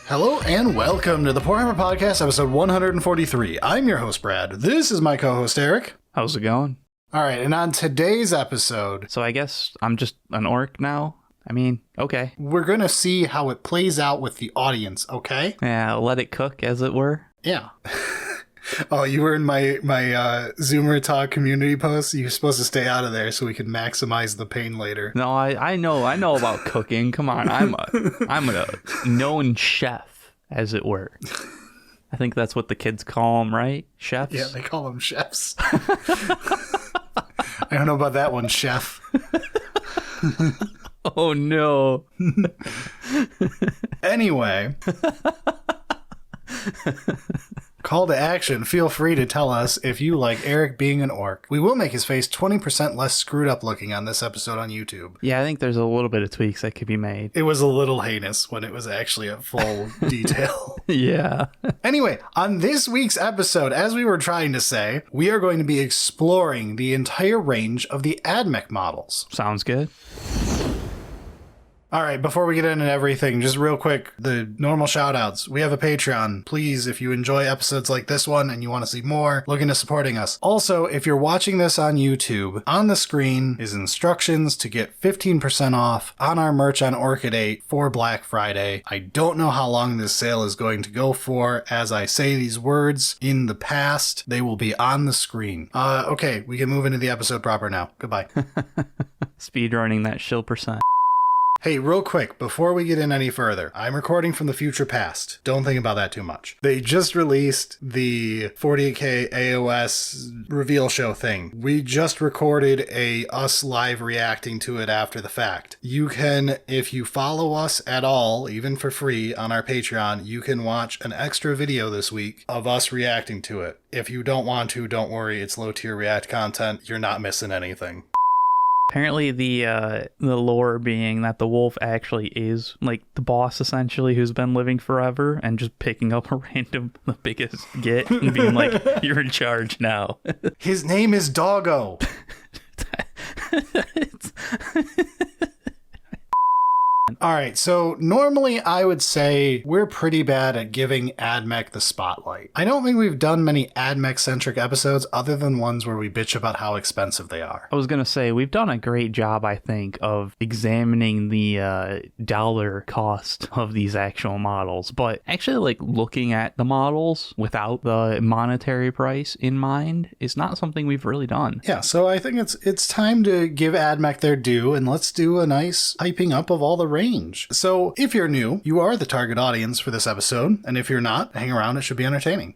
Hello and welcome to the Warhammer Podcast, episode 143. I'm your host, Brad. This is my co-host, Eric. How's it going? All right, and on today's episode... So I guess I'm just an orc now? I mean, okay. We're going to see how it plays out with the audience, okay? Yeah, let it cook, as it were. Yeah. Oh, you were in my Zoomer Talk community post? You're supposed to stay out of there so we can maximize the pain later. No, I know about cooking. Come on, I'm a known chef, as it were. I think that's what the kids call them, right? Chefs? Yeah, they call them chefs. I don't know about that one, chef. Oh, no. Anyway. Call to action. Feel free to tell us if you like Eric being an orc. We will make his face 20% less screwed up looking on this episode on YouTube. Yeah, I think there's a little bit of tweaks that could be made. It was a little heinous when it was actually at full detail. Yeah. Anyway, on this week's episode, as we were trying to say, we are going to be exploring the entire range of the AdMech models. Sounds good. All right, before we get into everything, just real quick, the normal shout-outs. We have a Patreon. Please, if you enjoy episodes like this one and you want to see more, look into supporting us. Also, if you're watching this on YouTube, on the screen is instructions to get 15% off on our merch on Orchidate for Black Friday. I don't know how long this sale is going to go for. As I say these words in the past, they will be on the screen. Okay, we can move into the episode proper now. Goodbye. Speedrunning that shill percent. Hey, real quick, before we get in any further, I'm recording from the future past. Don't think about that too much. They just released the 40K AOS reveal show thing. We just recorded us live reacting to it after the fact. You can, if you follow us at all, even for free on our Patreon, you can watch an extra video this week of us reacting to it. If you don't want to, don't worry, it's low tier react content. You're not missing anything. Apparently the lore being that the wolf actually is like the boss essentially who's been living forever and just picking up a random the biggest get and being like, you're in charge now. His name is Doggo. All right, so normally I would say we're pretty bad at giving AdMech the spotlight. I don't think we've done many AdMech-centric episodes other than ones where we bitch about how expensive they are. I was going to say, we've done a great job, I think, of examining the dollar cost of these actual models, but actually like looking at the models without the monetary price in mind is not something we've really done. Yeah, so I think it's time to give AdMech their due, and let's do a nice hyping up of all the range. So if you're new, you are the target audience for this episode, and if you're not, hang around, it should be entertaining.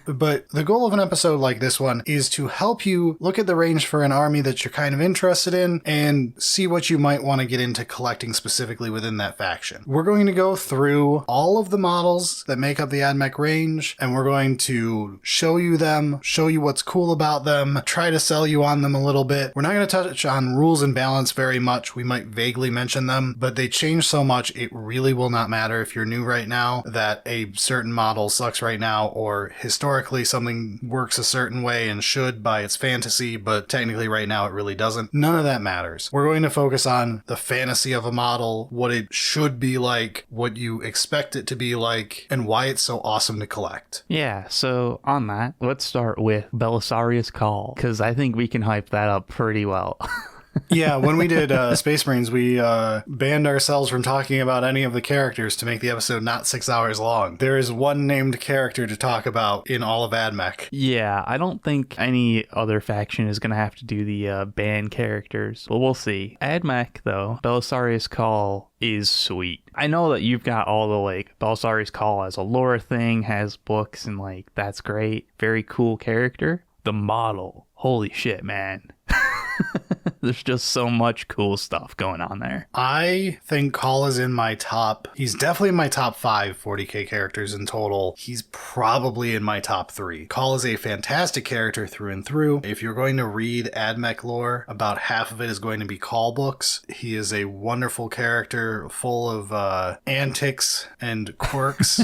But the goal of an episode like this one is to help you look at the range for an army that you're kind of interested in and see what you might want to get into collecting specifically within that faction. We're going to go through all of the models that make up the AdMech range, and we're going to show you them, show you what's cool about them, try to sell you on them a little bit. We're not going to touch on rules and balance very much. We might vaguely mention them, but they change so much it really will not matter if you're new right now that a certain model sucks right now, or historically something works a certain way and should by its fantasy, but technically right now it really doesn't. None of that matters. We're going to focus on the fantasy of a model, what it should be like, what you expect it to be like, and why it's so awesome to collect. Yeah, so on that, let's start with Belisarius Cawl, because I think we can hype that up pretty well. Yeah, when we did Space Marines, we banned ourselves from talking about any of the characters to make the episode not 6 hours long. There is one named character to talk about in all of AdMech. Yeah, I don't think any other faction is going to have to do the ban characters, but we'll see. AdMech, though, Belisarius Cawl is sweet. I know that you've got all the, like, Belisarius Cawl as a lore thing, has books, and, like, that's great. Very cool character. The model, holy shit, man. There's just so much cool stuff going on there. I think Cawl is in my top. He's definitely in my top 5 40k characters in total. He's probably in my top 3. Cawl is a fantastic character through and through. If you're going to read AdMech lore, about half of it is going to be Cawl books. He is a wonderful character full of antics and quirks.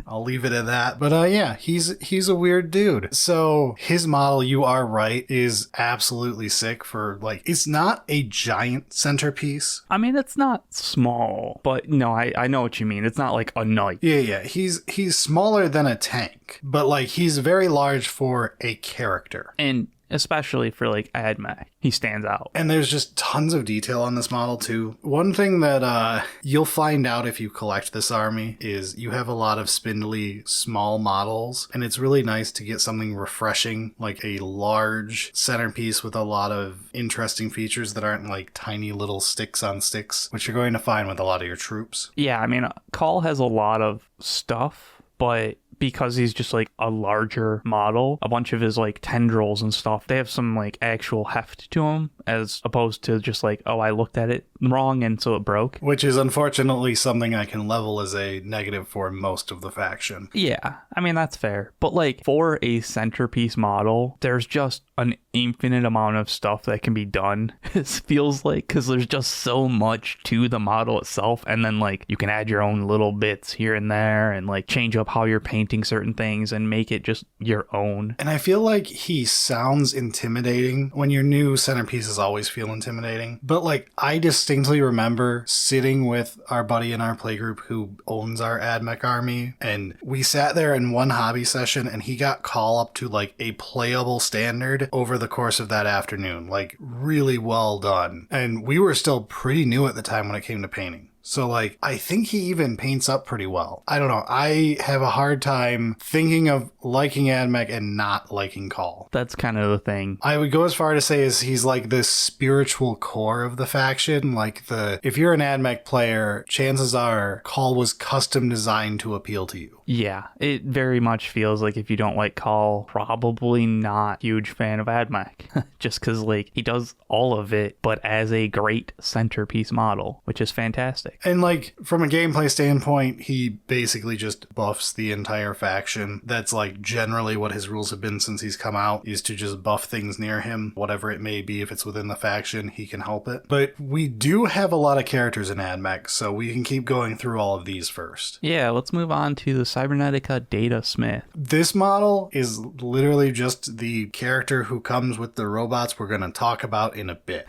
I'll leave it at that. But yeah, he's a weird dude. So his model, you are right, is absolutely sick for, like, it's not a giant centerpiece. I mean, it's not small, but no, I know what you mean. It's not like a knight. Yeah. He's smaller than a tank, but like he's very large for a character. And especially for like AdMech, he stands out. And there's just tons of detail on this model too. One thing that you'll find out if you collect this army is you have a lot of spindly small models, and it's really nice to get something refreshing, like a large centerpiece with a lot of interesting features that aren't like tiny little sticks on sticks, which you're going to find with a lot of your troops. Yeah, I mean, Cawl has a lot of stuff, but because he's just like a larger model, a bunch of his like tendrils and stuff, they have some like actual heft to them, as opposed to just like, oh, I looked at it wrong and so it broke. Which is unfortunately something I can level as a negative for most of the faction. Yeah, I mean, that's fair. But like for a centerpiece model, there's just an infinite amount of stuff that can be done. It feels like, because there's just so much to the model itself, and then like you can add your own little bits here and there and like change up how you're painting certain things and make it just your own. And I feel like he sounds intimidating. When your new centerpieces always feel intimidating, but like I distinctly remember sitting with our buddy in our playgroup who owns our AdMech army, and we sat there in one hobby session and he got Cawl up to like a playable standard over the course of that afternoon. Like really well done. And we were still pretty new at the time when it came to painting. So, like, I think he even paints up pretty well. I don't know. I have a hard time thinking of liking AdMech and not liking Cawl. That's kind of the thing. I would go as far to say is he's like the spiritual core of the faction. Like, if you're an AdMech player, chances are Cawl was custom designed to appeal to you. Yeah, it very much feels like if you don't like Cawl, probably not huge fan of AdMech. Just because, like, he does all of it, but as a great centerpiece model, which is fantastic. And like from a gameplay standpoint, he basically just buffs the entire faction. That's like generally what his rules have been since he's come out, is to just buff things near him, whatever it may be. If it's within the faction, he can help it. But we do have a lot of characters in AdMech, so we can keep going through all of these first. Yeah, let's move on to the Cybernetica Datasmith. This model is literally just the character who comes with the robots we're going to talk about in a bit.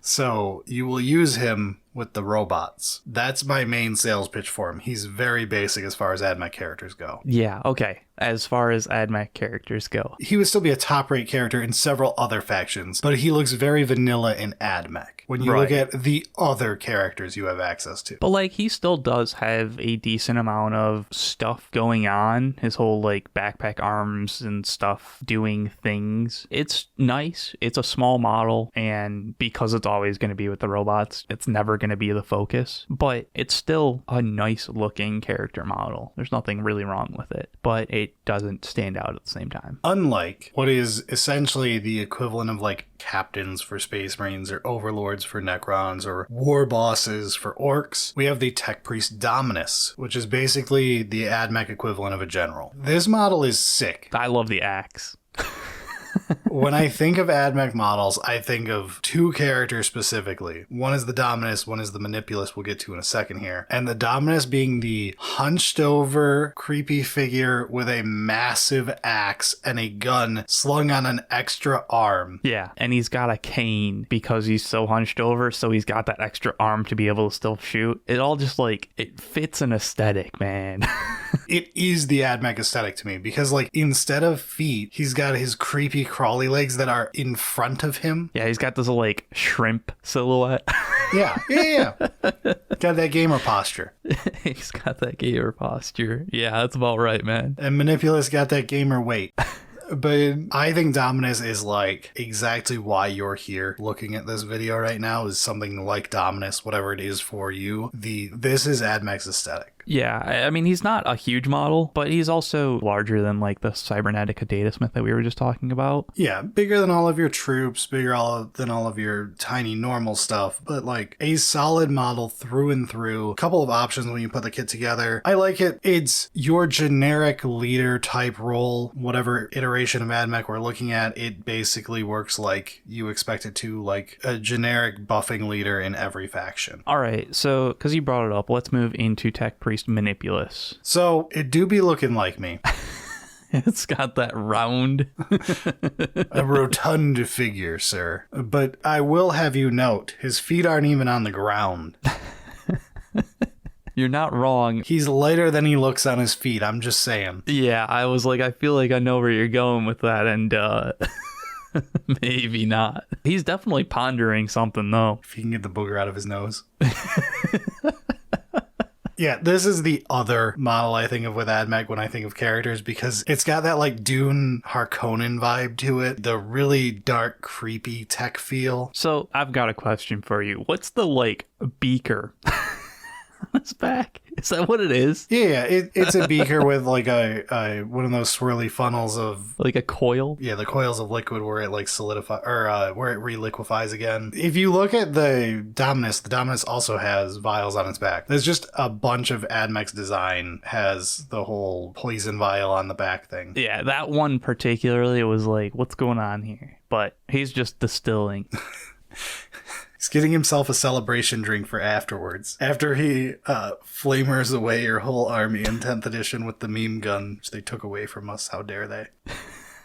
So you will use him with the robots. That's my main sales pitch for him. He's very basic as far as AdMech characters go. Yeah, okay. As far as AdMech characters go. He would still be a top-rate character in several other factions, but he looks very vanilla in AdMech when you look at the other characters you have access to. But, like, he still does have a decent amount of stuff going on. His whole, like, backpack arms and stuff doing things. It's nice. It's a small model, and because it's always going to be with the robots, it's never going to be the focus. But it's still a nice-looking character model. There's nothing really wrong with it. But it doesn't stand out at the same time. Unlike what is essentially the equivalent of like captains for Space Marines or overlords for Necrons or war bosses for orcs, we have the tech priest Dominus, which is basically the AdMech equivalent of a general. This model is sick. I love the axe. When I think of AdMech models, I think of two characters specifically. One is the Dominus, one is the Manipulus, we'll get to in a second here. And the Dominus being the hunched over, creepy figure with a massive axe and a gun slung on an extra arm. Yeah, and he's got a cane because he's so hunched over, so he's got that extra arm to be able to still shoot. It all just, like, it fits an aesthetic, man. It is the AdMech aesthetic to me because, like, instead of feet, he's got his creepy crawly legs that are in front of him. Yeah, he's got this, like, shrimp silhouette. Yeah. Got that gamer posture. He's got that gamer posture. Yeah, that's about right, man. And Manipulus got that gamer weight. But I think Dominus is like exactly why you're here looking at this video right now, is something like Dominus, whatever it is for you. This is AdMech's aesthetic. Yeah, I mean, he's not a huge model, but he's also larger than like the Cybernetica Datasmith that we were just talking about. Yeah, bigger than all of your troops, bigger than all of your tiny normal stuff, but like a solid model through and through. A couple of options when you put the kit together. I like it. It's your generic leader type role, whatever iteration of AdMech we're looking at. It basically works like you expect it to, like a generic buffing leader in every faction. All right, so because you brought it up, let's move into Tech Priest Priest Manipulus. So it do be looking like me. It's got that round. A rotund figure, sir. But I will have you note, his feet aren't even on the ground. You're not wrong. He's lighter than he looks on his feet, I'm just saying. Yeah, I was like, I feel like I know where you're going with that, and maybe not. He's definitely pondering something, though. If he can get the booger out of his nose. Yeah, this is the other model I think of with AdMech when I think of characters, because it's got that like Dune Harkonnen vibe to it, the really dark, creepy tech feel. So I've got a question for you. What's the like beaker on his back? Is that what it is? Yeah, it's a beaker with like a one of those swirly funnels of like a coil. Yeah, the coils of liquid where it like solidifies or where it reliquefies again. If you look at the Dominus also has vials on its back. There's just a bunch of AdMech's design has the whole poison vial on the back thing. Yeah, that one particularly was like, what's going on here? But he's just distilling. He's getting himself a celebration drink for afterwards. After he flamers away your whole army in 10th edition with the meme gun, which they took away from us. How dare they?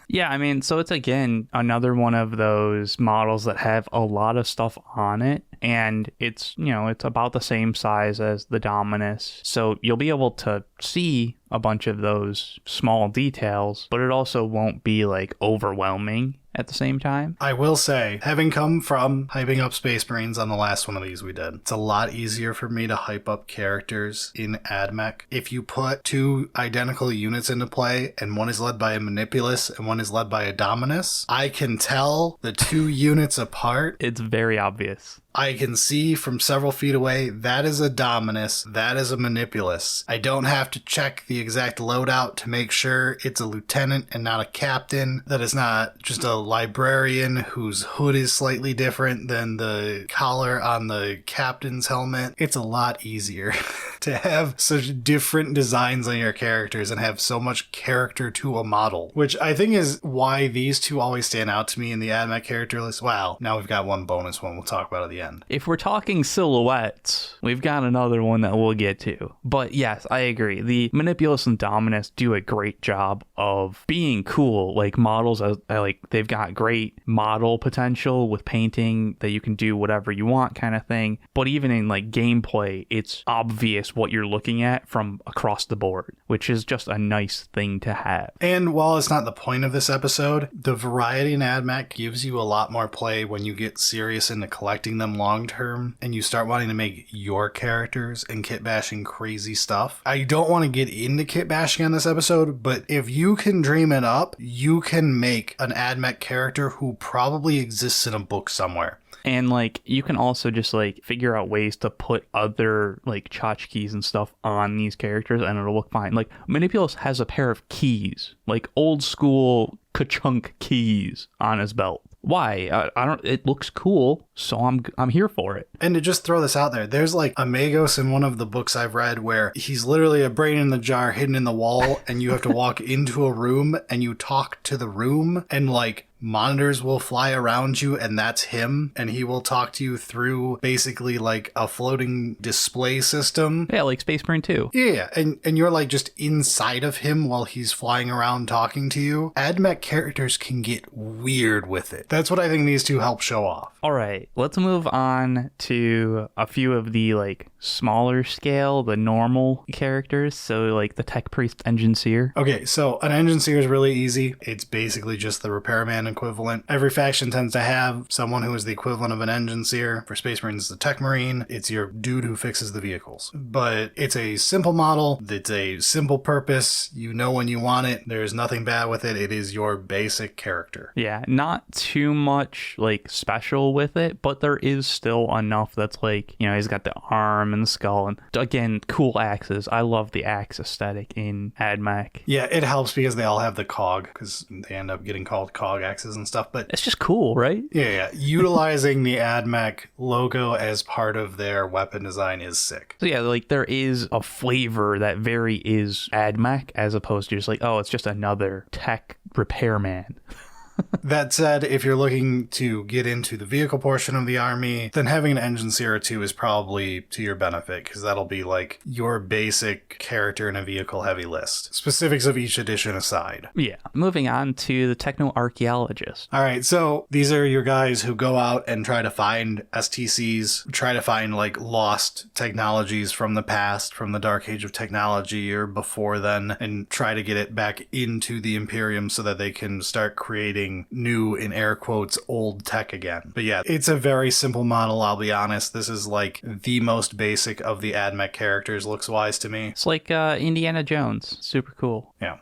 Yeah, I mean, so it's again another one of those models that have a lot of stuff on it, and it's, you know, it's about the same size as the Dominus. So you'll be able to see a bunch of those small details, but it also won't be like overwhelming at the same time. I will say, having come from hyping up Space Marines on the last one of these we did, it's a lot easier for me to hype up characters in AdMech. If you put two identical units into play, and one is led by a Manipulus and one is led by a Dominus, I can tell the two units apart. It's very obvious. I can see from several feet away, that is a Dominus, that is a Manipulus. I don't have to check the exact loadout to make sure it's a lieutenant and not a captain, that it's not just a librarian whose hood is slightly different than the collar on the captain's helmet. It's a lot easier to have such different designs on your characters and have so much character to a model, which I think is why these two always stand out to me in the AdMech character list. Wow, now we've got one bonus one we'll talk about at the end. If we're talking silhouettes, we've got another one that we'll get to. But yes, I agree. The Manipulus and Dominus do a great job of being cool. Like models, like they've got great model potential with painting that you can do whatever you want kind of thing. But even in like gameplay, it's obvious what you're looking at from across the board, which is just a nice thing to have. And while it's not the point of this episode, the variety in AdMech gives you a lot more play when you get serious into collecting them long term and you start wanting to make your characters and kit bashing crazy stuff. I don't want to get into kit bashing on this episode, but if you can dream it up, you can make an AdMech character who probably exists in a book somewhere. And like you can also just like figure out ways to put other like tchotchkes and stuff on these characters and it'll look fine. Like Manipulus has a pair of keys, like old school ka-chunk keys on his belt. Why? I don't. It looks cool, so I'm here for it. And to just throw this out there, there's like a Magos in one of the books I've read where he's literally a brain in the jar hidden in the wall, and you have to walk into a room and you talk to the room, and like monitors will fly around you, and that's him, and he will talk to you through basically like a floating display system. Yeah, like Space Marine 2. Yeah, and you're like just inside of him while he's flying around talking to you. AdMech characters can get weird with it. That's what I think these two help show off. All right, let's move on to a few of the like smaller scale, the normal characters. So like the Tech Priest Enginseer. Okay, so an Enginseer is really easy. It's basically just the repairman equivalent. Every faction tends to have someone who is the equivalent of an Enginseer. For Space Marines, it's the Tech Marine. It's your dude who fixes the vehicles. But it's a simple model. It's a simple purpose. You know when you want it. There's nothing bad with it. It is your basic character. Yeah, not too much like special with it, but there is still enough that's like, you know, he's got the arm and the skull, and again, cool axes. I love the axe aesthetic in AdMech. Yeah, it helps because they all have the cog, because they end up getting called cog axes and stuff, but it's just cool, right? Yeah. Utilizing the AdMech logo as part of their weapon design is sick. So yeah, like there is a flavor that very is AdMech as opposed to just like, oh, it's just another tech repairman. That said, if you're looking to get into the vehicle portion of the army, then having an Enginseer or two is probably to your benefit, because that'll be like your basic character in a vehicle heavy list. Specifics of each edition aside. Yeah. Moving on to the Technoarcheologist. All right, so these are your guys who go out and try to find STCs, try to find like lost technologies from the past, from the dark age of technology or before then, and try to get it back into the Imperium so that they can start creating new, in air quotes, old tech again. But yeah, it's a very simple model, I'll be honest. This is like the most basic of the AdMech characters looks-wise to me. It's like Indiana Jones. Super cool. Yeah.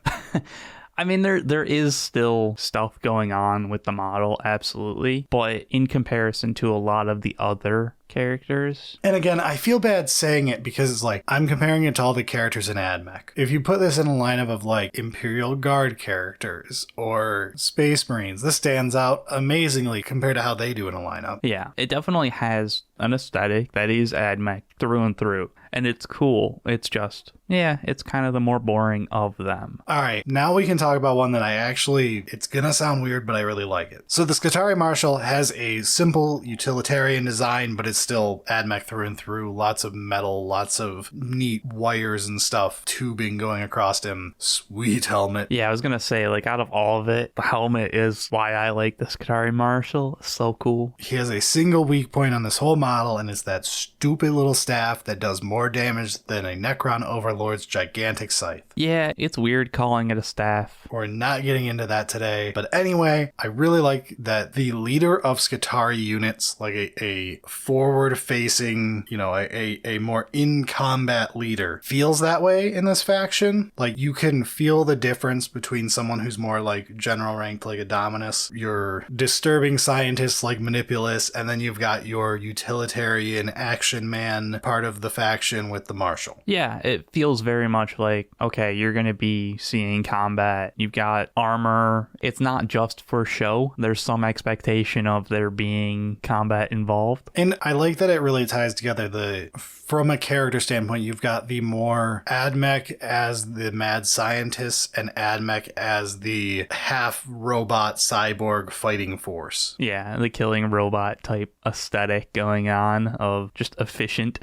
I mean, there is still stuff going on with the model, absolutely. But in comparison to a lot of the other characters. And again, I feel bad saying it because it's like, I'm comparing it to all the characters in AdMech. If you put this in a lineup of like Imperial Guard characters or Space Marines, this stands out amazingly compared to how they do in a lineup. Yeah, it definitely has an aesthetic that is AdMech through and through. And it's cool. It's just, yeah, it's kind of the more boring of them. All right, now we can talk about one that it's gonna sound weird, but I really like it. So the Skitarii Marshall has a simple utilitarian design, but it's still AdMech through and through. Lots of metal, lots of neat wires and stuff, tubing going across him. Sweet helmet. Yeah, I was gonna say, like, out of all of it, the helmet is why I like the Skitarii Marshall. It's so cool. He has a single weak point on this whole model, and it's that stupid little staff that does more damage than a Necron Overlord's gigantic scythe. Yeah, it's weird calling it a staff. We're not getting into that today. But anyway, I really like that the leader of Skitarii units, like a forward-facing, a more in-combat leader, feels that way in this faction. Like, you can feel the difference between someone who's more like general ranked like a Dominus, your disturbing scientists like Manipulus, and then you've got your utilitarian action man part of the faction with the Marshal. Yeah, it feels very much like, okay, you're going to be seeing combat. You've got armor. It's not just for show. There's some expectation of there being combat involved. And I like that it really ties together from a character standpoint, you've got the more AdMech as the mad scientist and AdMech as the half robot cyborg fighting force. Yeah, the killing robot type aesthetic going on of just efficient.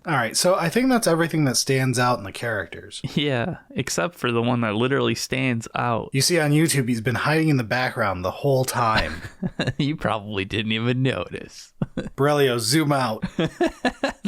All right, so I think that's everything that stands out in the characters. Yeah, except for the one that literally stands out. You see on YouTube, he's been hiding in the background the whole time. You probably didn't even notice. Borelio, zoom out.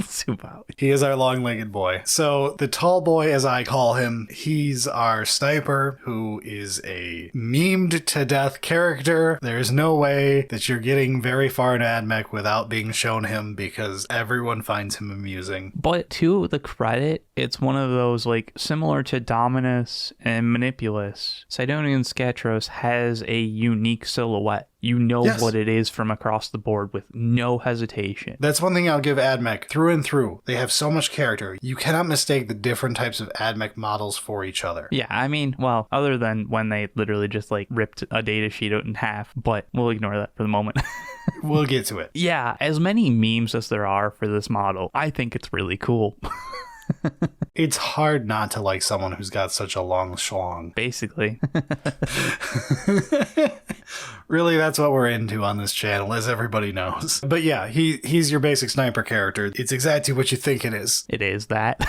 Zoom out. He is our long-legged boy. So the tall boy, as I call him, he's our sniper, who is a memed to death character. There's no way that you're getting very far in AdMech without being shown him, because everyone finds him amusing. But to the credit, it's one of those, like, similar to Dominus and Manipulus, Sydonian Skatros has a unique silhouette. You know Yes. what it is from across the board with no hesitation. That's one thing I'll give AdMech through and through. They have so much character. You cannot mistake the different types of AdMech models for each other. Yeah, I mean, well, other than when they literally just, like, ripped a data sheet out in half, but we'll ignore that for the moment. We'll get to it. Yeah, as many memes as there are for this model, I think it's really cool. It's hard not to like someone who's got such a long schlong. Basically. Really, that's what we're into on this channel, as everybody knows. But yeah, he's your basic sniper character. It's exactly what you think it is. It is that.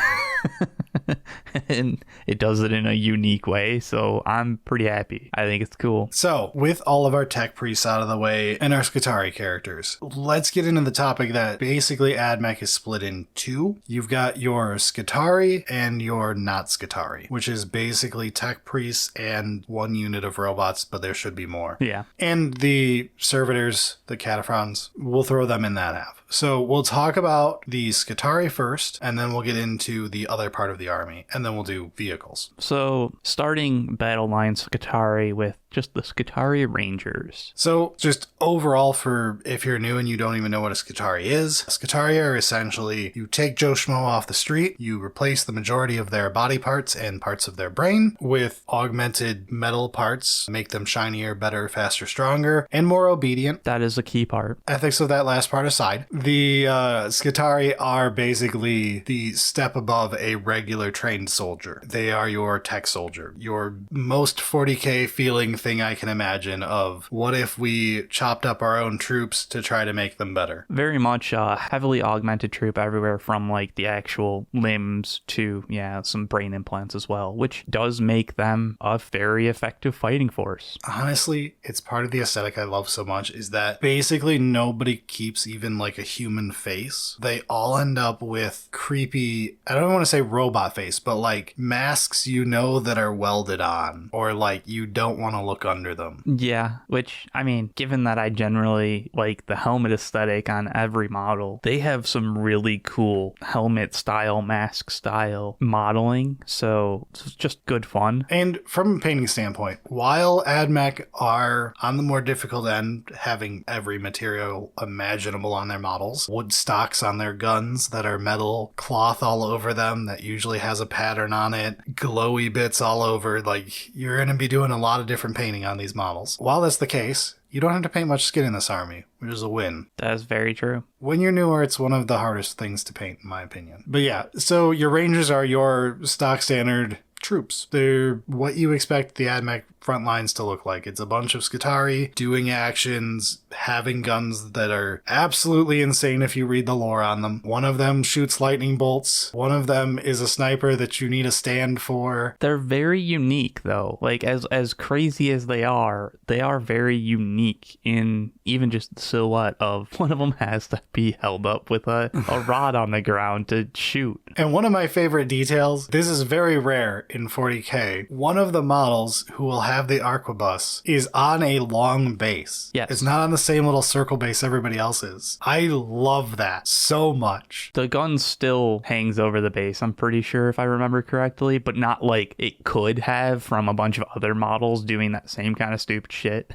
And it does it in a unique way, so I'm pretty happy. I think it's cool. So, with all of our tech priests out of the way and our Skitarii characters, let's get into the topic that basically AdMech is split in two. You've got your Skitarii and your not Skitarii, which is basically tech priests and one unit of robots, but there should be more. Yeah. And the servitors, the Kataphrons, we'll throw them in that half. So we'll talk about the Skitarii first, and then we'll get into the other part of the army, and then we'll do vehicles. So, starting battle line Skitarii with just the Skitarii Rangers. So, just overall, for if you're new and you don't even know what a Skitarii is, Skitarii are essentially, you take Joe Schmo off the street, you replace the majority of their body parts and parts of their brain with augmented metal parts, make them shinier, better, faster, stronger, and more obedient. That is a key part. Ethics of that last part aside, The Skitarii are basically the step above a regular trained soldier. They are your tech soldier, your most 40k feeling thing I can imagine of what if we chopped up our own troops to try to make them better. Very much heavily augmented troop everywhere from like the actual limbs to, some brain implants as well, which does make them a very effective fighting force. Honestly, it's part of the aesthetic I love so much is that basically nobody keeps even like a human face. They all end up with creepy, I don't want to say robot face, but like masks that are welded on or like you don't want to look under them. Yeah, which, I mean, given that I generally like the helmet aesthetic on every model, they have some really cool helmet style, mask style modeling, so it's just good fun. And from a painting standpoint, while AdMech are on the more difficult end, having every material imaginable on their models, wood stocks on their guns that are metal, cloth all over them that usually has a pattern on it, glowy bits all over, like you're going to be doing a lot of different painting on these models. While that's the case, you don't have to paint much skin in this army, which is a win. That's very true. When you're newer, it's one of the hardest things to paint, in my opinion. But yeah, so your Rangers are your stock standard troops. They're what you expect the AdMech front lines to look like. It's a bunch of Skitarii doing actions, having guns that are absolutely insane if you read the lore on them. One of them shoots lightning bolts. One of them is a sniper that you need a stand for. They're very unique though. Like as crazy as they are very unique in even just the silhouette of one of them has to be held up with a rod on the ground to shoot. And one of my favorite details, this is very rare in 40k, one of the models who will have the arquebus is on a long base. Yes. It's not on the same little circle base everybody else is. I love that so much. The gun still hangs over the base, I'm pretty sure if I remember correctly, but not like it could have from a bunch of other models doing that same kind of stupid shit.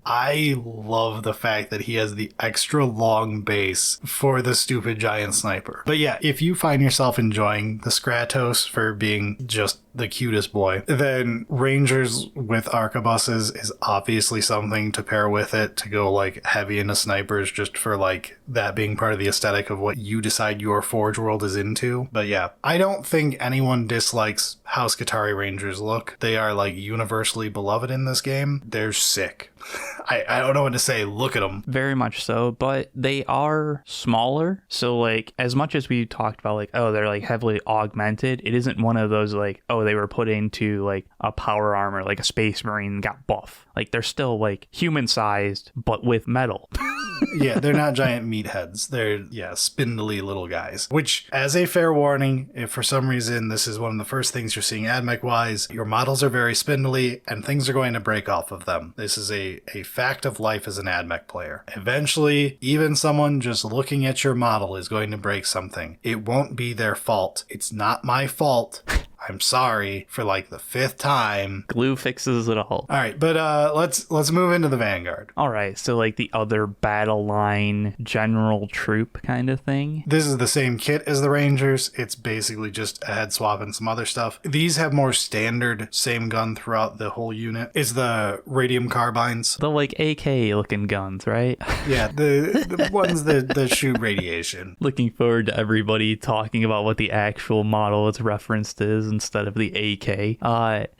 I love the fact that he has the extra long base for the stupid giant sniper. But yeah, if you find yourself enjoying the Skatos for being just the cutest boy, then Rangers with arquebuses is obviously something to pair with it, to go like heavy into snipers just for like that being part of the aesthetic of what you decide your Forge world is into. But yeah, I don't think anyone dislikes how Skitarii Rangers look. They are like universally beloved in this game. They're sick. I don't know what to say. Look at them. Very much so, but they are smaller. So like as much as we talked about like, oh, they're like heavily augmented, it isn't one of those like, oh, they were put into like a power armor, like a space marine and got buff. Like they're still like human sized, but with metal. Yeah, they're not giant meatheads. They're, spindly little guys. Which, as a fair warning, if for some reason this is one of the first things you're seeing AdMech-wise, your models are very spindly and things are going to break off of them. This is a fact of life as an AdMech player. Eventually, even someone just looking at your model is going to break something. It won't be their fault. It's not my fault. I'm sorry for like the 5th time. Glue fixes it all. All right, but let's move into the Vanguard. All right, so like the other battle line general troop kind of thing. This is the same kit as the Rangers. It's basically just a head swap and some other stuff. These have more standard same gun throughout the whole unit. It's the radium carbines. The like AK looking guns, right? Yeah, the ones that shoot radiation. Looking forward to everybody talking about what the actual model it's referenced is instead of the AK.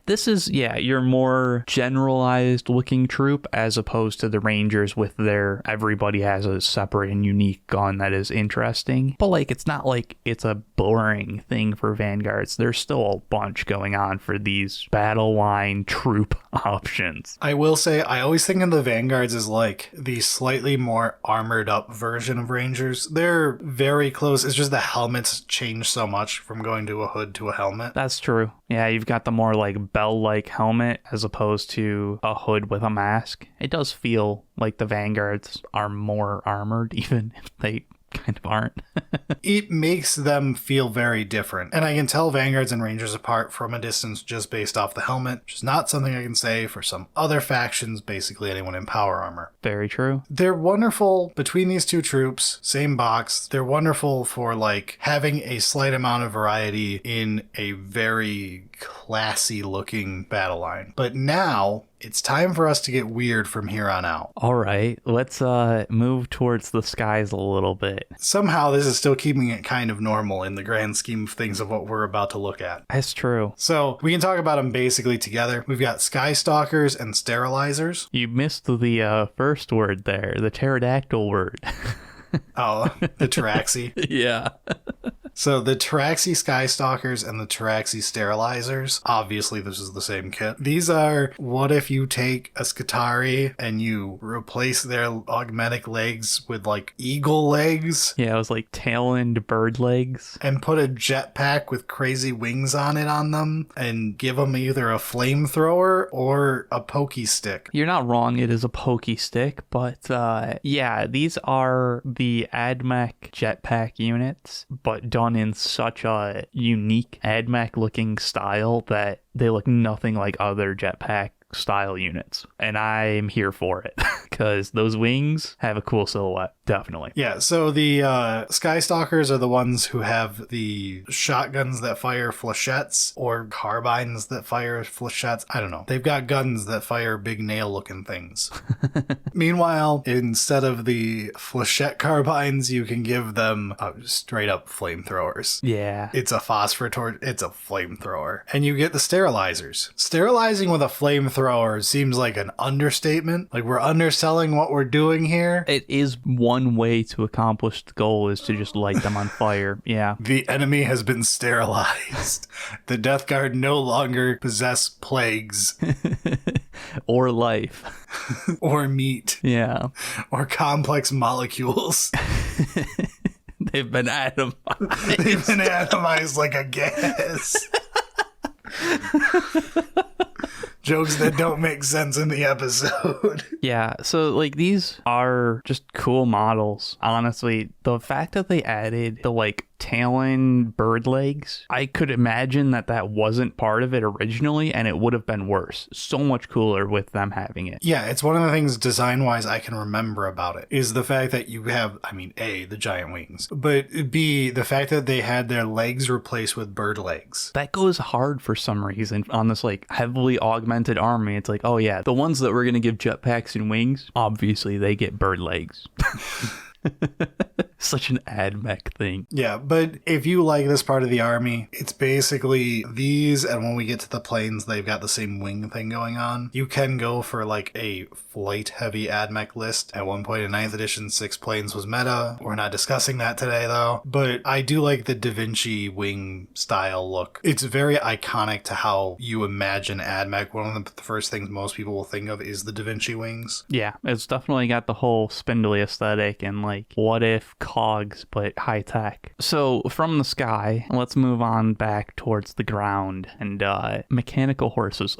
This is, your more generalized looking troop as opposed to the Rangers with their everybody has a separate and unique gun that is interesting. But like, it's not like it's a boring thing for Vanguards. There's still a bunch going on for these battle line troop options. I will say, I always think of the Vanguards as like the slightly more armored up version of Rangers. They're very close. It's just the helmets change so much from going to a hood to a helmet. That's true. Yeah, you've got the more like bell-like helmet as opposed to a hood with a mask. It does feel like the Vanguards are more armored, even if they kind of aren't. It makes them feel very different. And I can tell Vanguards and Rangers apart from a distance just based off the helmet, which is not something I can say for some other factions, basically anyone in power armor. Very true. They're wonderful between these two troops, same box. They're wonderful for like having a slight amount of variety in a very classy looking battle line. But now it's time for us to get weird from here on out. All right, let's move towards the skies a little bit. Somehow this is still keeping it kind of normal in the grand scheme of things of what we're about to look at. That's true. So we can talk about them basically together. We've got Skystalkers and Sterylizors. You missed the first word there, the pterodactyl word. Oh, the Pteraxii. Yeah. So the Pteraxii Skystalkers and the Pteraxii Sterylizors, obviously this is the same kit. These are, what if you take a Skitarii and you replace their augmetic legs with like eagle legs? Yeah, it was like tail-end bird legs. And put a jetpack with crazy wings on it on them and give them either a flamethrower or a pokey stick. You're not wrong, it is a pokey stick, but yeah, these are the AdMech jetpack units, but done in such a unique AdMech looking style that they look nothing like other jetpack style units, and I'm here for it because those wings have a cool silhouette, definitely. Yeah, so the Skystalkers are the ones who have the shotguns that fire flechettes or carbines that fire flechettes. I don't know. They've got guns that fire big nail looking things. Meanwhile, instead of the flechette carbines, you can give them straight up flamethrowers. Yeah. It's a phosphor torch. It's a flamethrower. And you get the Sterylizors. Sterilizing with a flamethrower seems like an understatement. Like, we're underselling what we're doing here. It is one way to accomplish the goal, is to just light them on fire. Yeah. The enemy has been sterilized. The Death Guard no longer possess plagues. Or life. Or meat. Yeah. Or complex molecules. They've been atomized. They've been atomized like a gas. Jokes that don't make sense in the episode. Yeah, so like these are just cool models. Honestly, the fact that they added the like tail-end bird legs, I could imagine that wasn't part of it originally, and it would have been worse. So much cooler with them having it. Yeah, it's one of the things design-wise I can remember about it, is the fact that you have, I mean, A, the giant wings, but B, the fact that they had their legs replaced with bird legs. That goes hard for some reason on this like heavily augmented army. It's like, oh yeah, the ones that we're going to give jetpacks and wings, obviously they get bird legs. Such an AdMech thing. Yeah, but if you like this part of the army, it's basically these, and when we get to the planes, they've got the same wing thing going on. You can go for like a flight-heavy AdMech list. At one point in 9th edition, 6 planes was meta. We're not discussing that today, though. But I do like the Da Vinci wing style look. It's very iconic to how you imagine AdMech. One of the first things most people will think of is the Da Vinci wings. Yeah, it's definitely got the whole spindly aesthetic and like, what if cogs but high tech. So from the sky, let's move on back towards the ground and mechanical horses.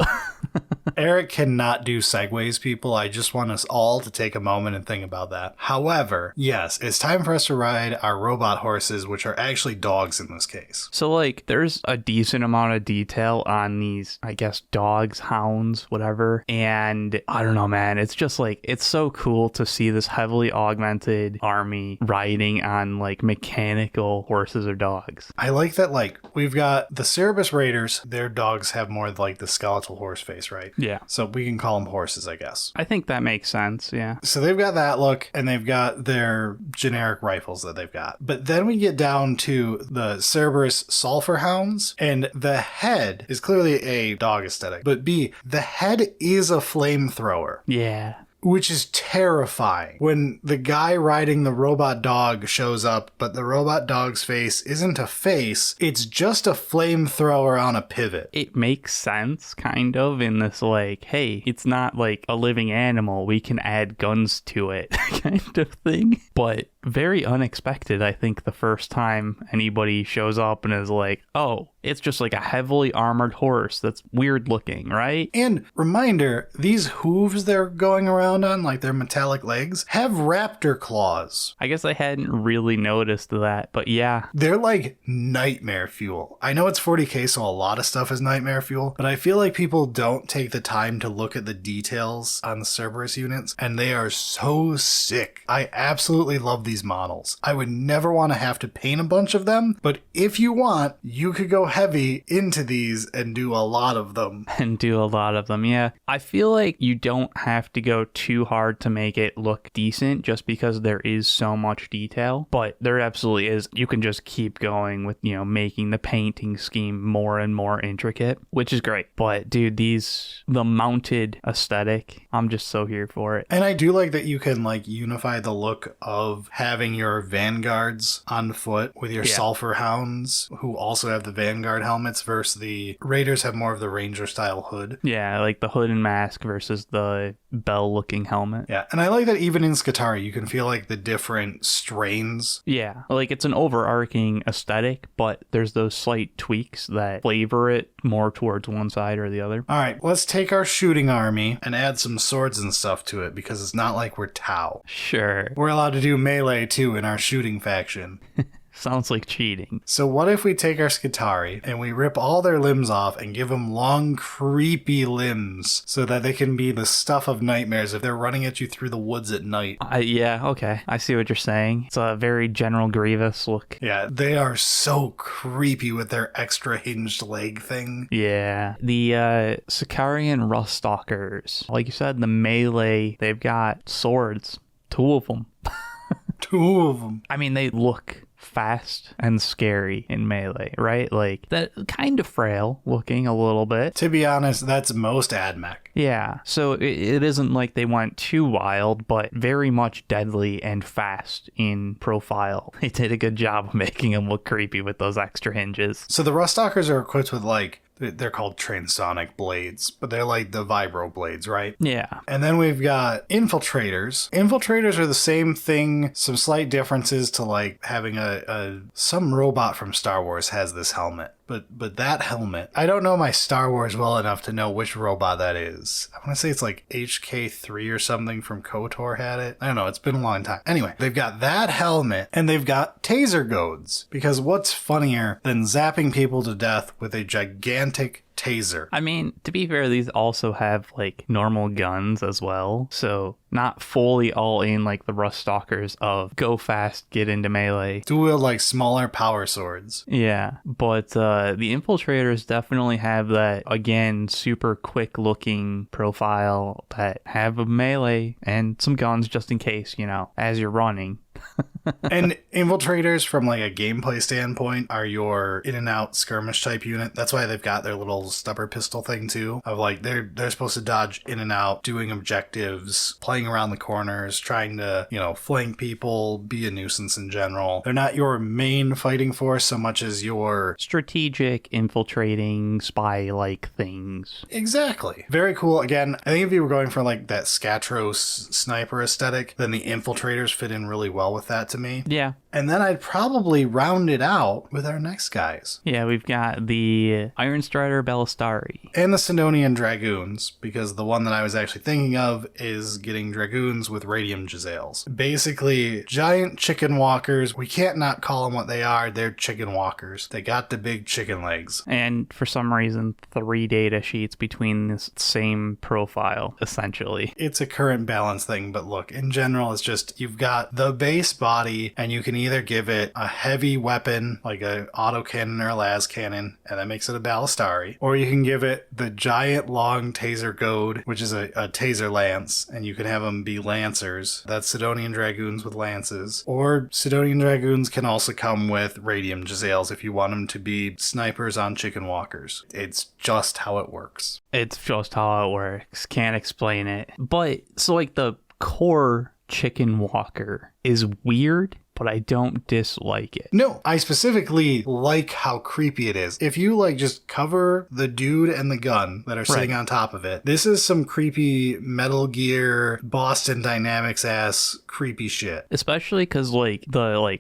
Eric cannot do segues, people. I just want us all to take a moment and think about that. However, yes, it's time for us to ride our robot horses, which are actually dogs in this case. So like there's a decent amount of detail on these, I guess, dogs, hounds, whatever. And I don't know, man, it's just like, it's so cool to see this heavily augmented army riding on like mechanical horses or dogs. I like that, like, we've got the Serberys Raiders. Their dogs have more like the skeletal horse face, right? Yeah. So we can call them horses, I guess. I think that makes sense, yeah. So they've got that look, and they've got their generic rifles that they've got. But then we get down to the Serberys Sulphurhounds, and the head is clearly a dog aesthetic. But B, the head is a flamethrower. Yeah. Which is terrifying when the guy riding the robot dog shows up, but the robot dog's face isn't a face, it's just a flamethrower on a pivot. It makes sense, kind of, in this like, hey, it's not like a living animal, we can add guns to it kind of thing. But very unexpected, I think, the first time anybody shows up and is like, oh, it's just like a heavily armored horse that's weird looking, right? And reminder, these hooves they're going around around on, like their metallic legs, have raptor claws. I guess I hadn't really noticed that, but yeah. They're like nightmare fuel. I know it's 40k, so a lot of stuff is nightmare fuel, but I feel like people don't take the time to look at the details on the Serberys units, and they are so sick. I absolutely love these models. I would never want to have to paint a bunch of them, but if you want, you could go heavy into these and do a lot of them. Yeah. I feel like you don't have to go too hard to make it look decent just because there is so much detail, but there absolutely is. You can just keep going with, making the painting scheme more and more intricate, which is great. But dude, the mounted aesthetic, I'm just so here for it. And I do like that you can like unify the look of having your vanguards on foot with your Sulphurhounds, who also have the Vanguard helmets, versus the Raiders have more of the Ranger style hood. Yeah, like the hood and mask versus the bell looking helmet. Yeah, and I like that even in Skitarii, you can feel like the different strains. Yeah, like it's an overarching aesthetic, but there's those slight tweaks that flavor it more towards one side or the other. All right, let's take our shooting army and add some swords and stuff to it, because it's not like we're Tau. Sure. We're allowed to do melee too in our shooting faction. Sounds like cheating. So what if we take our Skitarii and we rip all their limbs off and give them long, creepy limbs so that they can be the stuff of nightmares if they're running at you through the woods at night? Yeah, okay. I see what you're saying. It's a very General Grievous look. Yeah, they are so creepy with their extra hinged leg thing. Yeah. The Sicarian Ruststalkers. Like you said, the melee, they've got swords. 2 of them. 2 of them. I mean, they look fast and scary in melee, right? Like, that kind of frail looking a little bit. To be honest, that's most AdMech. Yeah, so it isn't like they went too wild, but very much deadly and fast in profile. They did a good job of making them look creepy with those extra hinges. So the Ruststalkers are equipped with like, they're called transonic blades, but they're like the vibro blades, right? Yeah. And then we've got infiltrators. Infiltrators are the same thing, some slight differences to like having some robot from Star Wars has this helmet. But that helmet, I don't know my Star Wars well enough to know which robot that is. I want to say it's like HK3 or something from KOTOR had it. I don't know, it's been a long time. Anyway, they've got that helmet and they've got taser goads. Because what's funnier than zapping people to death with a gigantic taser? I mean, to be fair, these also have like normal guns as well, so not fully all in like the Ruststalkers of go fast, get into melee. To wield like smaller power swords. Yeah, but the Infiltrators definitely have that, again, super quick looking profile that have a melee and some guns just in case, as you're running. And Infiltrators, from like a gameplay standpoint, are your in and out skirmish type unit. That's why they've got their little stubber pistol thing too, of like they're supposed to dodge in and out, doing objectives, playing around the corners, trying to flank people, be a nuisance in general. They're not your main fighting force so much as your strategic infiltrating spy like things. Exactly. Very cool. Again, I think if you were going for like that Skatros sniper aesthetic, then the Infiltrators fit in really well with that to me. Yeah. And then I'd probably round it out with our next guys. Yeah, we've got the Ironstrider Ballistarii. And the Sydonian Dragoons, because the one that I was actually thinking of is getting Dragoons with Radium Jezzails. Basically, giant chicken walkers. We can't not call them what they are. They're chicken walkers. They got the big chicken legs. And for some reason, 3 data sheets between this same profile, essentially. It's a current balance thing, but look, in general, it's just you've got the base body, and you can either give it a heavy weapon, like an autocannon or a las cannon, and that makes it a Ballistarii, or you can give it the giant long taser goad, which is a taser lance, and you can have them be lancers. That's Sydonian Dragoons with lances. Or Sydonian Dragoons can also come with Radium Jezzails if you want them to be snipers on chicken walkers. It's just how it works. It's just how it works. Can't explain it. But, so like the core chicken walker is weird, but I don't dislike it. No, I specifically like how creepy it is. If you like just cover the dude and the gun that are sitting on top of it, this is some creepy Metal Gear Boston Dynamics ass creepy shit. Especially because, like,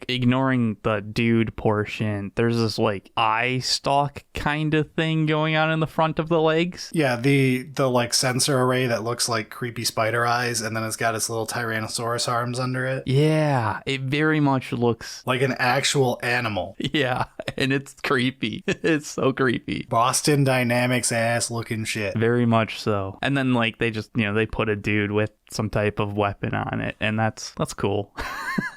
ignoring the dude portion, there's this, like, eye stalk kind of thing going on in the front of the legs. Yeah, the like, sensor array that looks like creepy spider eyes, and then it's got its little Tyrannosaurus arms under it. Yeah, it very much looks like an actual animal. Yeah, and it's creepy. It's so creepy. Boston Dynamics ass looking shit. Very much so. And then, like, they just, they put a dude with some type of weapon on it, and that's cool.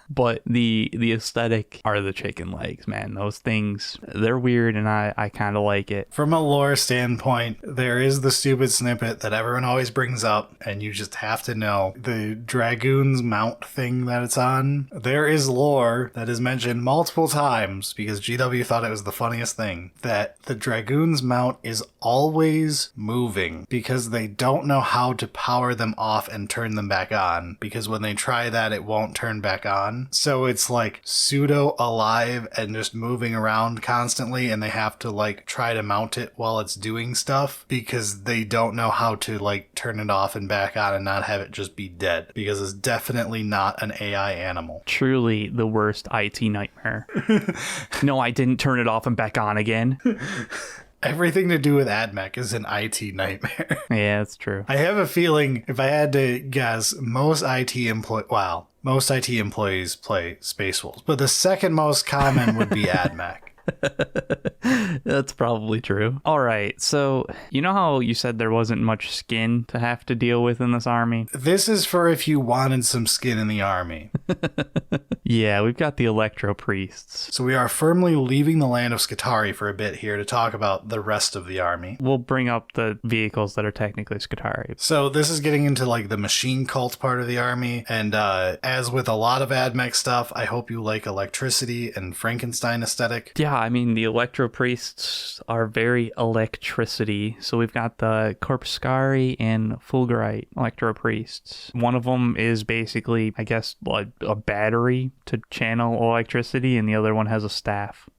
But the aesthetic are the chicken legs, man. Those things, they're weird, and I kind of like it. From a lore standpoint, there is the stupid snippet that everyone always brings up, and you just have to know. The Dragoons mount thing that it's on, there is lore that is mentioned multiple times, because GW thought it was the funniest thing, that the Dragoons mount is always moving, because they don't know how to power them off and turn them back on, because when they try that, it won't turn back on. So it's like pseudo alive and just moving around constantly, and they have to like try to mount it while it's doing stuff because they don't know how to like turn it off and back on and not have it just be dead, because it's definitely not an AI animal. Truly the worst IT nightmare. No, I didn't turn it off and back on again. Everything to do with AdMech is an IT nightmare. Yeah, that's true. I have a feeling, if I had to guess, most IT employees play Space Wolves, but the second most common would be AdMech. That's probably true. All right, so you know how you said there wasn't much skin to have to deal with in this army? This is for if you wanted some skin in the army. Yeah, we've got the Electro-priests. So we are firmly leaving the land of Skitarii for a bit here to talk about the rest of the army. We'll bring up the vehicles that are technically Skitarii. So this is getting into like the machine cult part of the army, and as with a lot of AdMech stuff, I hope you like electricity and Frankenstein aesthetic. Yeah, I mean, the Electro-priests are very electricity. So we've got the Corpuscarii and Fulgurite Electro-priests. One of them is basically, I guess, a battery to channel electricity, and the other one has a staff.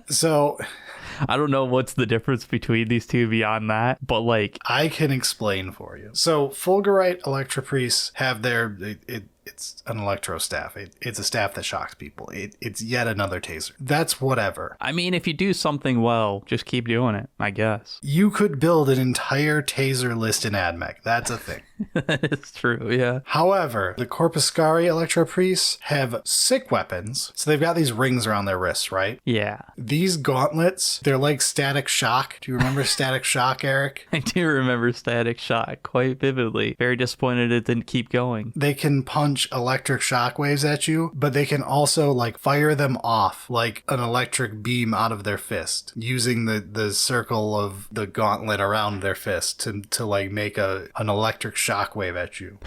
So I don't know what's the difference between these two beyond that, but like, I can explain for you. So Fulgurite Electro-priests have their... It's an electro staff. It's a staff that shocks people. It's yet another taser. That's whatever. I mean, if you do something well, just keep doing it, I guess. You could build an entire taser list in AdMech. That's a thing. That is true, yeah. However, the Corpuscarii Electro-priests have sick weapons. So they've got these rings around their wrists, right? Yeah. These gauntlets, they're like Static Shock. Do you remember Static Shock, Eric? I do remember Static Shock quite vividly. Very disappointed it didn't keep going. They can punch electric shockwaves at you, but they can also like fire them off like an electric beam out of their fist, using the circle of the gauntlet around their fist to like make an electric shockwave at you.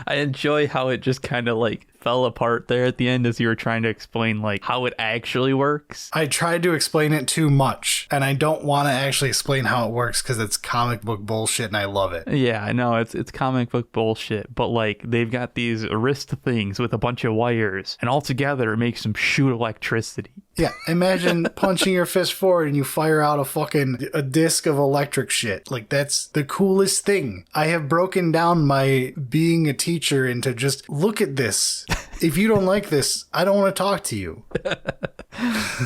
I enjoy how it just kind of like fell apart there at the end as you were trying to explain like how it actually works. I tried to explain it too much, and I don't want to actually explain how it works because it's comic book bullshit and I love it. Yeah, I know it's comic book bullshit, but like they've got these wrist things with a bunch of wires, and all together it makes them shoot electricity. Yeah, imagine punching your fist forward and you fire out a disc of electric shit. Like, that's the coolest thing. I have broken down my being a teacher into just, look at this. If you don't like this, I don't want to talk to you.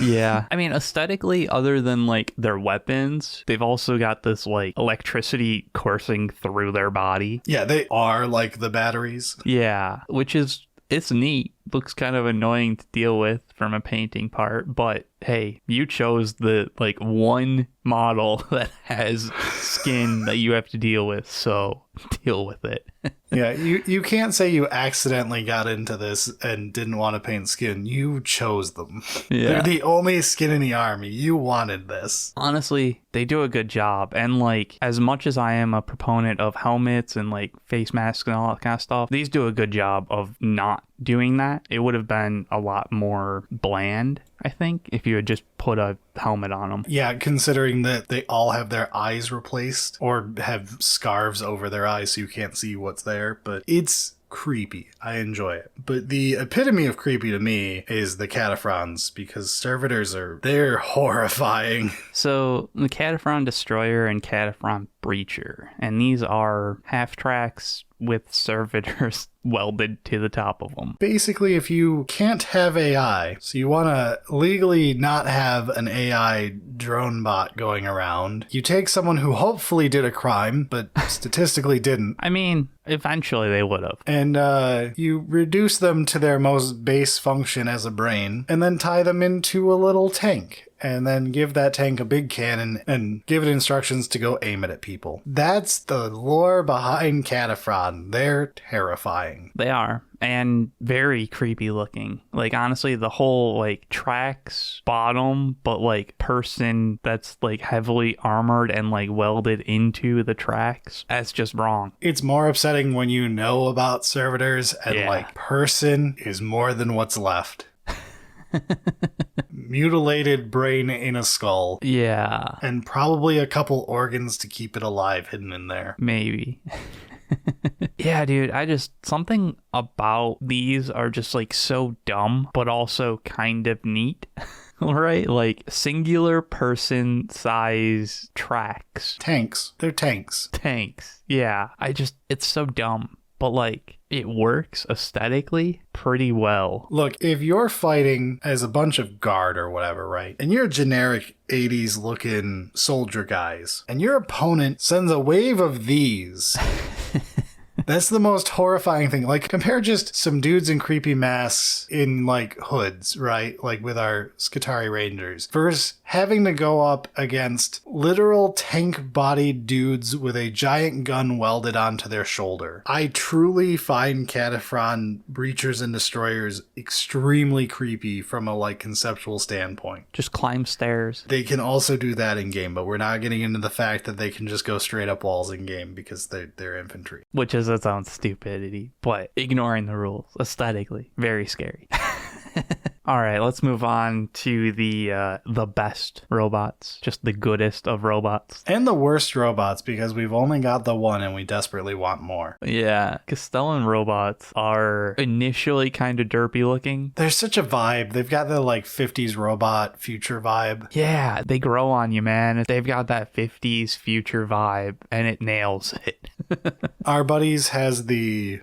Yeah. I mean, aesthetically, other than like their weapons, they've also got this like electricity coursing through their body. Yeah, they are like the batteries. Yeah, which is, it's neat. Looks kind of annoying to deal with from a painting part, but hey, you chose the like one model that has skin that you have to deal with, so deal with it. Yeah, you can't say you accidentally got into this and didn't want to paint skin. You chose them. Yeah. They're the only skin in the army. You wanted this. Honestly, they do a good job. And like, as much as I am a proponent of helmets and like face masks and all that kind of stuff, these do a good job of not doing that. It would have been a lot more bland, I think, if you had just put a helmet on them. Yeah, considering that they all have their eyes replaced or have scarves over their eyes so you can't see what's there, but it's creepy. I enjoy it. But the epitome of creepy to me is the Kataphrons, because servitors they're horrifying. So the Kataphron Destroyer and Kataphron breacher, and these are half tracks with servitors welded to the top of them. Basically, if you can't have AI, so you want to legally not have an AI drone bot going around, you take someone who hopefully did a crime, but statistically didn't. I mean, eventually they would have. And you reduce them to their most base function as a brain, and then tie them into a little tank. And then give that tank a big cannon and give it instructions to go aim it at people. That's the lore behind Kataphron. They're terrifying. They are. And very creepy looking. Like, honestly, the whole, like, tracks bottom, but, like, person that's, like, heavily armored and, like, welded into the tracks. That's just wrong. It's more upsetting when you know about servitors and, like, person is more than what's left. Mutilated brain in a skull. Yeah. And probably a couple organs to keep it alive hidden in there. Maybe. Yeah, dude, something about these are just like so dumb, but also kind of neat. Right? Like singular person size tracks. Tanks. They're tanks. Tanks. Yeah. It's so dumb. But, like, it works aesthetically pretty well. Look, if you're fighting as a bunch of guard or whatever, right? And you're generic 80s looking soldier guys, and your opponent sends a wave of these. That's the most horrifying thing. Like, compare just some dudes in creepy masks in, like, hoods, right? Like, with our Skitarii Rangers. Versus having to go up against literal tank-bodied dudes with a giant gun welded onto their shoulder. I truly find Kataphron breachers and destroyers extremely creepy from a, like, conceptual standpoint. Just climb stairs. They can also do that in-game, but we're not getting into the fact that they can just go straight up walls in-game because they're infantry. Which is its own stupidity, but ignoring the rules aesthetically, very scary. All right, let's move on to the best robots, just the goodest of robots. And the worst robots, because we've only got the one and we desperately want more. Yeah, Kastelan Robots are initially kind of derpy looking. They're such a vibe. They've got the like 50s robot future vibe. Yeah, they grow on you, man. They've got that 50s future vibe, and it nails it. Our buddies has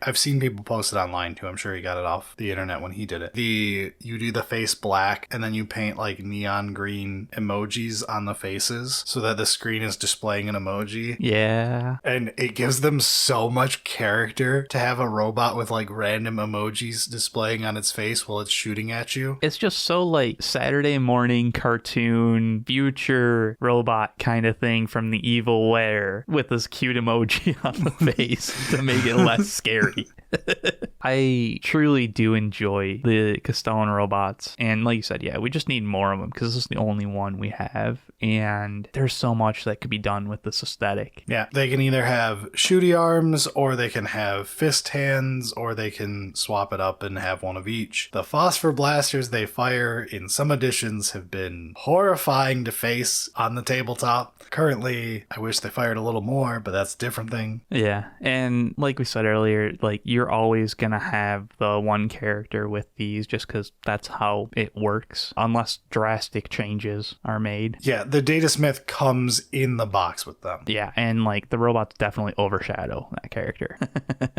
I've seen people post it online too. I'm sure he got it off the internet when he did it. You do the face black and then you paint like neon green emojis on the faces so that the screen is displaying an emoji. Yeah. And it gives them so much character to have a robot with like random emojis displaying on its face while it's shooting at you. It's just so like Saturday morning cartoon future robot kind of thing from the Evil Wear with this cute emoji on the face to make it less scary. I truly do enjoy the Kastelan robots, and like you said, yeah, we just need more of them because this is the only one we have, and there's so much that could be done with this aesthetic. Yeah, they can either have shooty arms, or they can have fist hands, or they can swap it up and have one of each. The phosphor blasters they fire in some editions have been horrifying to face on the tabletop. Currently, I wish they fired a little more, but that's a different thing. Yeah, and like we said earlier, like you're always gonna have the one character with these just because that's how it works, unless drastic changes are made. Yeah, the Datasmith comes in the box with them. Yeah, and like the robots definitely overshadow that character.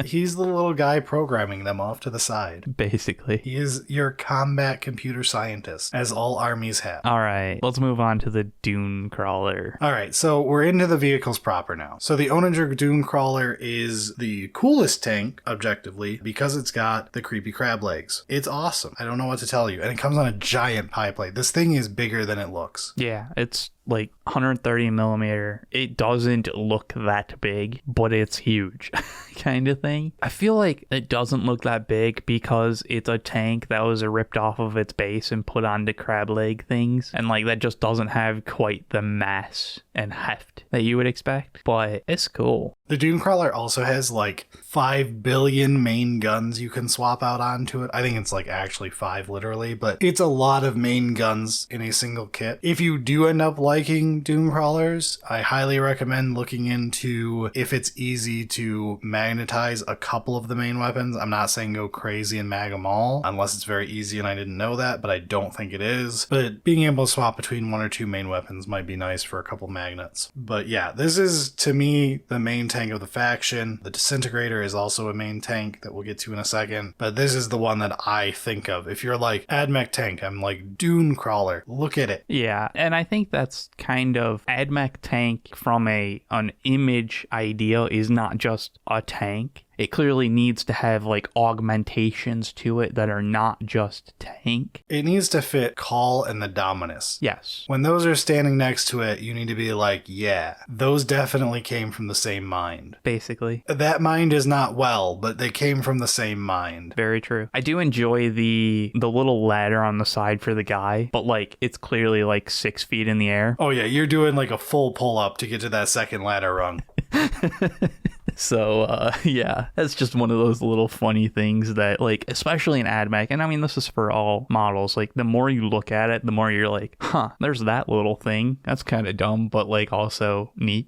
He's the little guy programming them off to the side. Basically. He is your combat computer scientist, as all armies have. All right, let's move on to the Dunecrawler. All right, so we're into the vehicles proper now. So the Onager Dunecrawler is the coolest tank, objectively, because it's got the creepy crab legs. It's awesome. I don't know what to tell you. And it comes on a giant pie plate. This thing is bigger than it looks. Yeah, it's like 130 millimeter. It doesn't look that big, but it's huge kind of thing. I feel like it doesn't look that big because it's a tank that was ripped off of its base and put onto crab leg things, and like that just doesn't have quite the mass and heft that you would expect, but it's cool. The Dunecrawler also has like 5 billion main guns you can swap out onto it. I think it's like actually 5 literally, but it's a lot of main guns in a single kit. If you do end up liking liking Doom Crawlers, I highly recommend looking into if it's easy to magnetize a couple of the main weapons. I'm not saying go crazy and mag them all, unless it's very easy and I didn't know that, but I don't think it is. But being able to swap between 1 or 2 main weapons might be nice for a couple magnets. But yeah, this is, to me, the main tank of the faction. The Disintegrator is also a main tank that we'll get to in a second, but this is the one that I think of. If you're like, AdMech tank, I'm like, Doom Crawler, look at it. Yeah, and I think that's kind of AdMech tank from an image idea is not just a tank. It clearly needs to have like augmentations to it that are not just tank. It needs to fit Cawl and the Dominus. Yes. When those are standing next to it, you need to be like, yeah, those definitely came from the same mind. Basically. That mind is not well, but they came from the same mind. Very true. I do enjoy the little ladder on the side for the guy, but like it's clearly like 6 feet in the air. Oh yeah, you're doing like a full pull up to get to that second ladder rung. So, yeah, that's just one of those little funny things that, like, especially in AdMech, and I mean, this is for all models, like, the more you look at it, the more you're like, huh, there's that little thing. That's kind of dumb, but, like, also neat,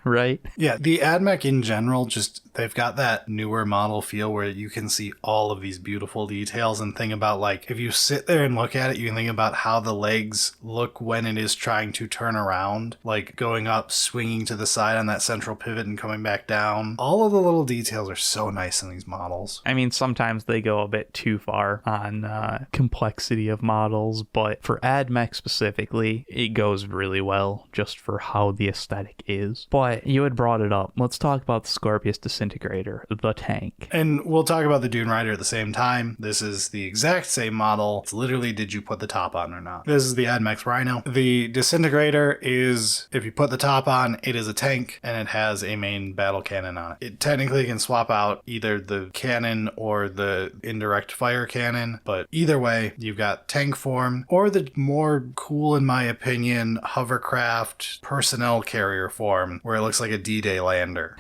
right? Yeah, the AdMech in general, just, they've got that newer model feel where you can see all of these beautiful details and think about, like, if you sit there and look at it, you can think about how the legs look when it is trying to turn around, like, going up, swinging to the side on that central pivot and coming back down. All of the little details are so nice in these models. I mean, sometimes they go a bit too far on complexity of models, but for AdMech specifically, it goes really well just for how the aesthetic is. But you had brought it up. Let's talk about the Skorpius Disintegrator, the tank. And we'll talk about the Dune Rider at the same time. This is the exact same model. It's literally, did you put the top on or not? This is the AdMech Rhino. The Disintegrator is, if you put the top on, it is a tank, and it has a main battle cannon on it. It technically can swap out either the cannon or the indirect fire cannon, but either way, you've got tank form, or the more cool, in my opinion, hovercraft personnel carrier form, where it looks like a D-Day lander.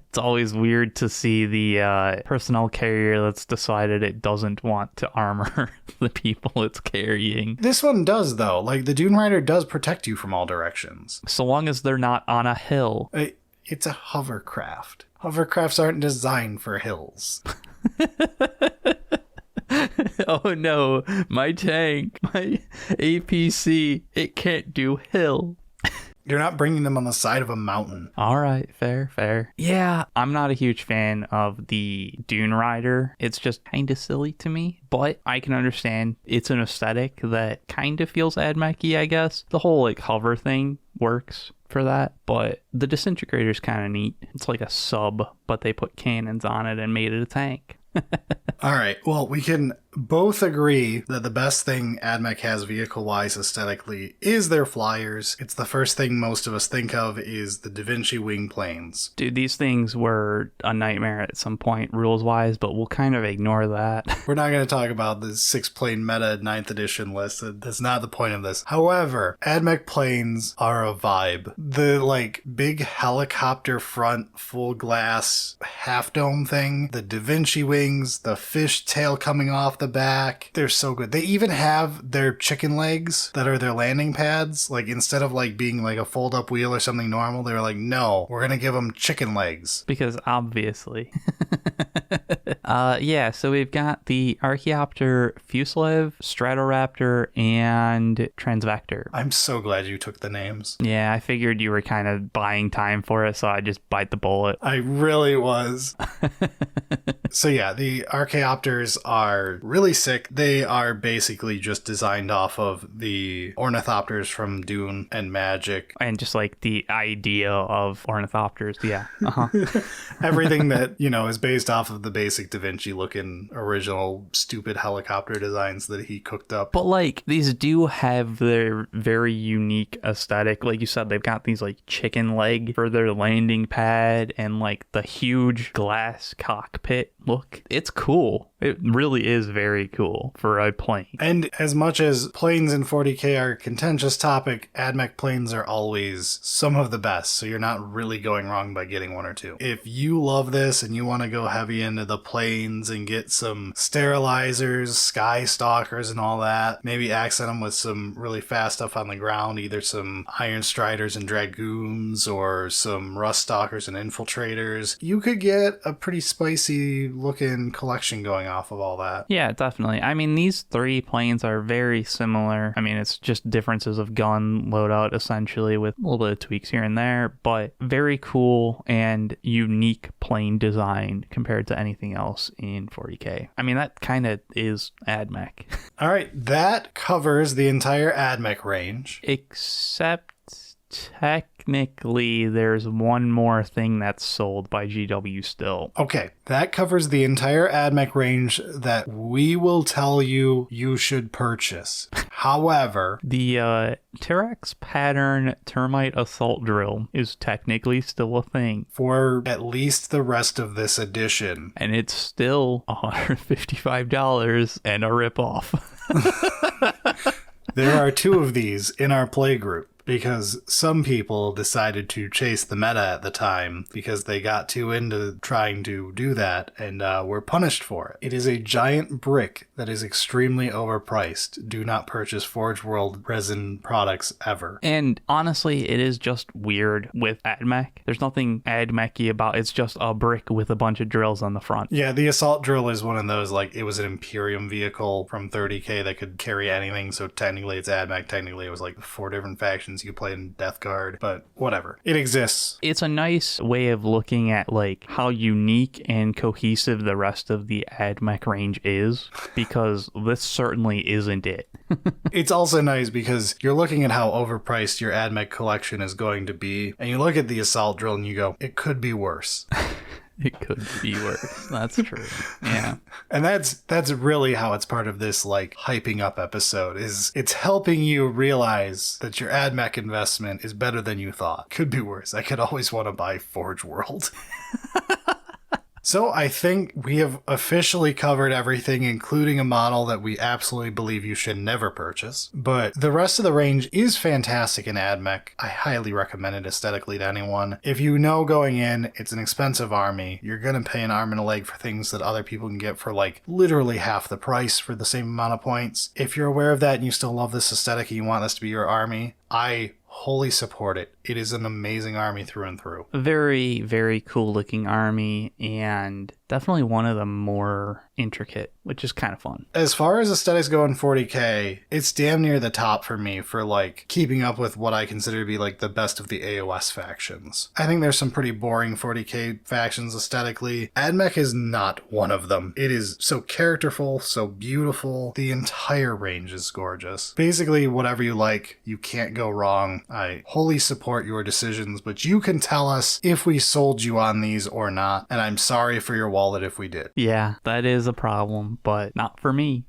It's always weird to see the personnel carrier that's decided it doesn't want to armor the people it's carrying. This one does, though. Like, the Dune Rider does protect you from all directions. So long as they're not on a hill. It's a hovercraft. Hovercrafts aren't designed for hills. Oh no, my tank, my APC, it can't do hill. You're not bringing them on the side of a mountain. All right, fair. Yeah, I'm not a huge fan of the Dune Rider. It's just kind of silly to me, but I can understand it's an aesthetic that kind of feels AdMech-y, I guess. The whole like hover thing works for that, but the Disintegrator's kind of neat. It's like a sub, but they put cannons on it and made it a tank. All right, well, we can both agree that the best thing AdMech has vehicle-wise aesthetically is their flyers. It's the first thing most of us think of is the Da Vinci wing planes. Dude, these things were a nightmare at some point, rules-wise, but we'll kind of ignore that. We're not going to talk about the 6-plane meta 9th edition list. That's not the point of this. However, AdMech planes are a vibe. The, like, big helicopter front, full glass, half-dome thing, the Da Vinci wings, the fish tail coming off the back. They're so good. They even have their chicken legs that are their landing pads. Like, instead of like being like a fold-up wheel or something normal, they were like, no, we're gonna give them chicken legs. Because obviously. Yeah, so we've got the Archaeopter, Fusilev, Stratoraptor, and Transvector. I'm so glad you took the names. Yeah, I figured you were kind of buying time for it, so I just bite the bullet. I really was. So yeah, the Archaeopters are really sick. They are basically just designed off of the Ornithopters from Dune and Magic. And just like the idea of Ornithopters, yeah. Everything that, you know, is based off of the basic Da Vinci looking original stupid helicopter designs that he cooked up. But like, these do have their very unique aesthetic. Like you said, they've got these like chicken leg for their landing pad and like the huge glass cockpit look. It's cool. It really is very cool for a plane. And as much as planes in 40k are a contentious topic, AdMech planes are always some of the best, so you're not really going wrong by getting one or two. If you love this and you want to go heavy into the planes and get some Sterylizors, Skystalkers and all that, maybe accent them with some really fast stuff on the ground, either some Ironstriders and Dragoons or some Ruststalkers and Infiltrators, you could get a pretty spicy looking collection going off of all that. Yeah, definitely. I mean, these three planes are very similar. I mean, it's just differences of gun loadout essentially with a little bit of tweaks here and there, but very cool and unique plane design compared to anything else in 40k. I mean, that kind of is AdMech. All right, that covers the entire AdMech range. Except technically there's one more thing that's sold by GW still. Okay, that covers the entire AdMech range that we will tell you you should purchase. However, the Pteraxii pattern termite assault drill is technically still a thing. For at least the rest of this edition. And it's still $155 and a ripoff. There are two of these in our play group, because some people decided to chase the meta at the time because they got too into trying to do that and were punished for it. It is a giant brick that is extremely overpriced. Do not purchase Forge World resin products ever. And honestly, it is just weird with AdMech. There's nothing AdMech-y about it. It's just a brick with a bunch of drills on the front. Yeah, the assault drill is one of those, like, it was an Imperium vehicle from 30k that could carry anything, so technically it's AdMech. Technically it was like 4 different factions you play in Death Guard, but whatever. It exists. It's a nice way of looking at like how unique and cohesive the rest of the AdMech range is, because this certainly isn't it. It's also nice because you're looking at how overpriced your AdMech collection is going to be, and you look at the assault drill and you go, it could be worse. It could be worse. That's true. Yeah. And that's really how it's part of this like hyping up episode, is it's helping you realize that your AdMech investment is better than you thought. Could be worse. I could always want to buy Forge World. So I think we have officially covered everything, including a model that we absolutely believe you should never purchase. But the rest of the range is fantastic in AdMech. I highly recommend it aesthetically to anyone. If you know going in, it's an expensive army. You're going to pay an arm and a leg for things that other people can get for like literally half the price for the same amount of points. If you're aware of that and you still love this aesthetic and you want this to be your army, I wholly support it. It is an amazing army through and through. A very, very cool looking army, and definitely one of the more intricate, which is kind of fun. As far as aesthetics go in 40k, it's damn near the top for me for like keeping up with what I consider to be like the best of the AOS factions. I think there's some pretty boring 40k factions aesthetically. AdMech is not one of them. It is so characterful, so beautiful. The entire range is gorgeous. Basically, whatever you like, you can't go wrong. I wholly support your decisions, but you can tell us if we sold you on these or not, and I'm sorry for your wallet if we did. Yeah, that is a problem, but not for me.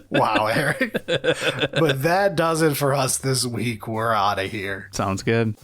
Wow, Eric. But that does it for us this week. We're out of here. Sounds good.